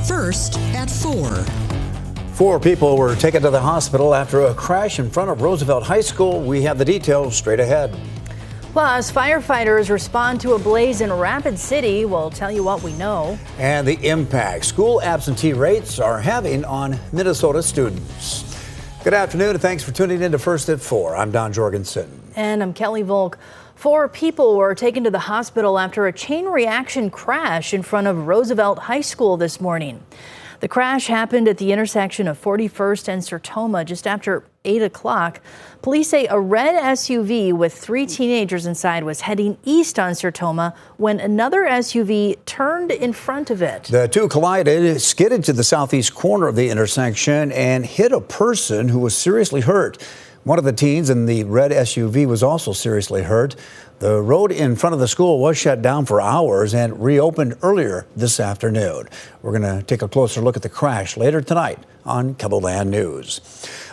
First at 4. 4 people were taken to the hospital after a crash in front of Roosevelt High School. We have the details straight ahead. Plus, firefighters respond to a blaze in Rapid City. We'll tell you what we know. And the impact school absentee rates are having on Minnesota students. Good afternoon, and thanks for tuning in to First at 4. I'm Don Jorgensen. And I'm Kelly Volk. 4 people were taken to the hospital after a chain reaction crash in front of Roosevelt High School this morning. The crash happened at the intersection of 41st and Sertoma just after 8 o'clock. Police say a red SUV with 3 teenagers inside was heading east on Sertoma when another SUV turned in front of it. The two collided, skidded to the southeast corner of the intersection, and hit a person who was seriously hurt. One of the teens in the red SUV was also seriously hurt. The road in front of the school was shut down for hours and reopened earlier this afternoon. We're going to take a closer look at the crash later tonight on KELOLAND News.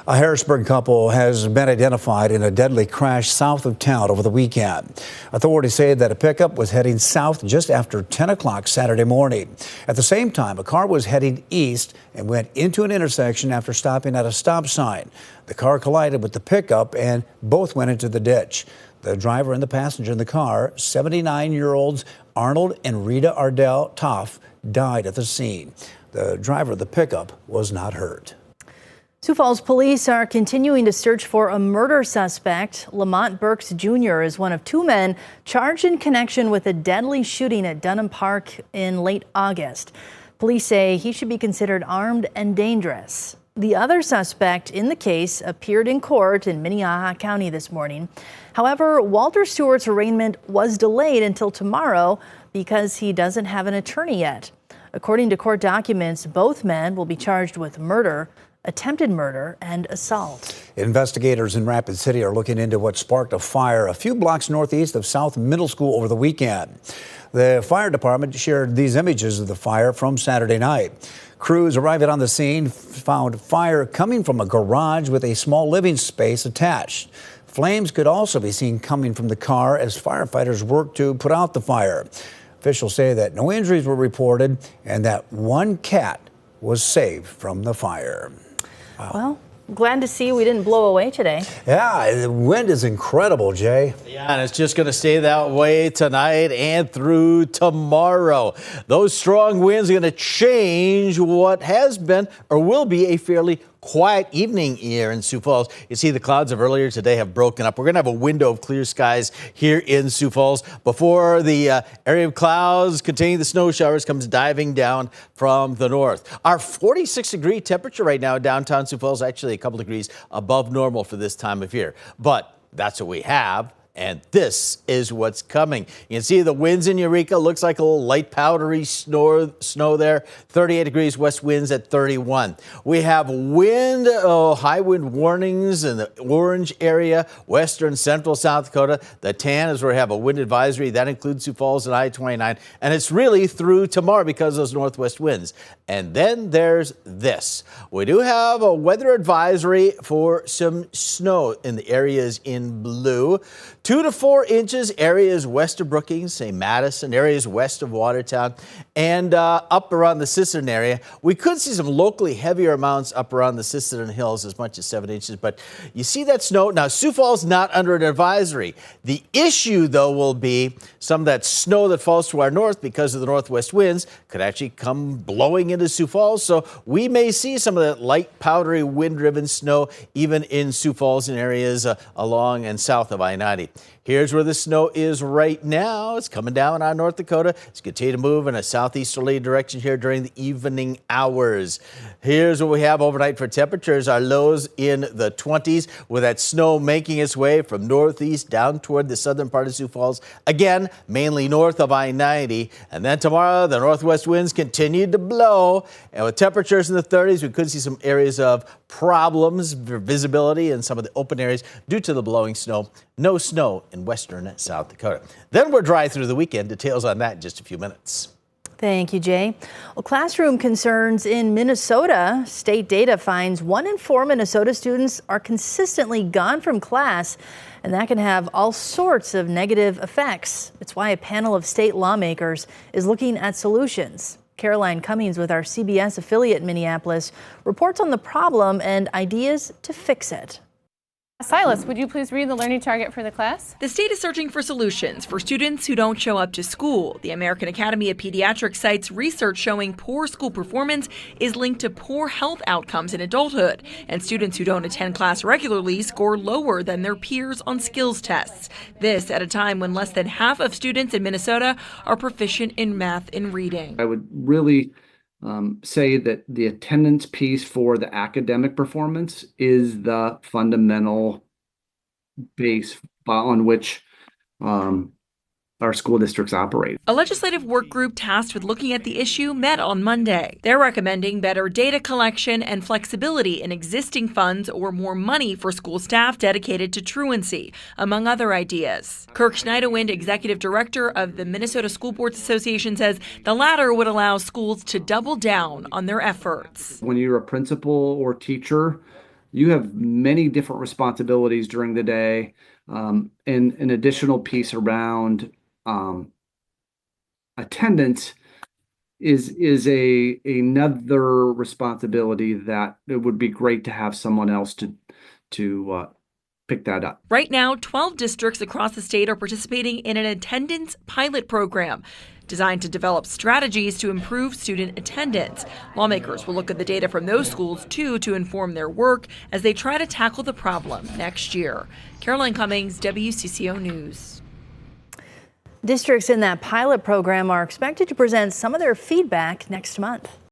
A Harrisburg couple has been identified in a deadly crash south of town over the weekend. Authorities say that a pickup was heading south just after 10 o'clock Saturday morning. At the same time, a car was heading east and went into an intersection after stopping at a stop sign. The car collided with the pickup and both went into the ditch. The driver and the passenger in the car, 79-year-olds Arnold and Rita Ardell Toff, died at the scene. The driver of the pickup was not hurt. Sioux Falls police are continuing to search for a murder suspect. Lamont Burks Jr. is one of 2 men charged in connection with a deadly shooting at Dunham Park in late August. Police say he should be considered armed and dangerous. The other suspect in the case appeared in court in Minnehaha County this morning. However, Walter Stewart's arraignment was delayed until tomorrow because he doesn't have an attorney yet. According to court documents, both men will be charged with murder, attempted murder, and assault. Investigators in Rapid City are looking into what sparked a fire a few blocks northeast of South Middle School over the weekend. The fire department shared these images of the fire from Saturday night. Crews arriving on the scene found fire coming from a garage with a small living space attached. Flames could also be seen coming from the car as firefighters worked to put out the fire. Officials say that no injuries were reported and that 1 cat was saved from the fire. Wow. Well, glad to see we didn't blow away today. Yeah, the wind is incredible, Jay. Yeah, and it's just going to stay that way tonight and through tomorrow. Those strong winds are going to change what has been or will be a fairly quiet evening here in Sioux Falls. You see the clouds of earlier today have broken up. We're going to have a window of clear skies here in Sioux Falls before the area of clouds containing the snow showers comes diving down from the north. Our 46-degree temperature right now in downtown Sioux Falls, actually a couple degrees above normal for this time of year. But that's what we have. And this is what's coming. You can see the winds in Eureka. Looks like a little light powdery snow there. 38 degrees, west winds at 31. We have high wind warnings in the orange area, western central South Dakota. The tan is where we have a wind advisory. That includes Sioux Falls and I-29. And it's really through tomorrow because of those northwest winds. And then there's this. We do have a weather advisory for some snow in the areas in blue. 2 to 4 inches, areas west of Brookings, say Madison, areas west of Watertown, and up around the Sisseton area. We could see some locally heavier amounts up around the Sisseton Hills, as much as 7 inches. But you see that snow? Now, Sioux Falls not under an advisory. The issue, though, will be some of that snow that falls to our north because of the northwest winds could actually come blowing into Sioux Falls. So we may see some of that light, powdery, wind-driven snow even in Sioux Falls and areas along and south of I-90. Here's where the snow is right now. It's coming down on North Dakota. It's continue to move in a southeasterly direction here during the evening hours. Here's what we have overnight for temperatures. Our lows in the 20s with that snow making its way from northeast down toward the southern part of Sioux Falls. Again, mainly north of I-90. And then tomorrow, the northwest winds continue to blow. And with temperatures in the 30s, we could see some areas of problems for visibility in some of the open areas due to the blowing snow. No snow in western South Dakota. Then we're dry through the weekend. Details on that in just a few minutes. Thank you, Jay. Well, classroom concerns in Minnesota. State data finds 1 in 4 Minnesota students are consistently gone from class, and that can have all sorts of negative effects. It's why a panel of state lawmakers is looking at solutions. Caroline Cummings with our CBS affiliate in Minneapolis reports on the problem and ideas to fix it. Silas, would you please read the learning target for the class? The state is searching for solutions for students who don't show up to school. The American Academy of Pediatrics cites research showing poor school performance is linked to poor health outcomes in adulthood, and students who don't attend class regularly score lower than their peers on skills tests. This at a time when less than half of students in Minnesota are proficient in math and reading. I would really say that the attendance piece for the academic performance is the fundamental base on which our school districts operate. A legislative work group tasked with looking at the issue met on Monday. They're recommending better data collection and flexibility in existing funds or more money for school staff dedicated to truancy, among other ideas. Kirk Schneiderwind, executive director of the Minnesota School Boards Association, says the latter would allow schools to double down on their efforts. When you're a principal or teacher, you have many different responsibilities during the day, and an additional piece around attendance is another responsibility that it would be great to have someone else to pick that up. Right now, 12 districts across the state are participating in an attendance pilot program designed to develop strategies to improve student attendance. Lawmakers will look at the data from those schools, too, to inform their work as they try to tackle the problem next year. Caroline Cummings, WCCO News. Districts in that pilot program are expected to present some of their feedback next month.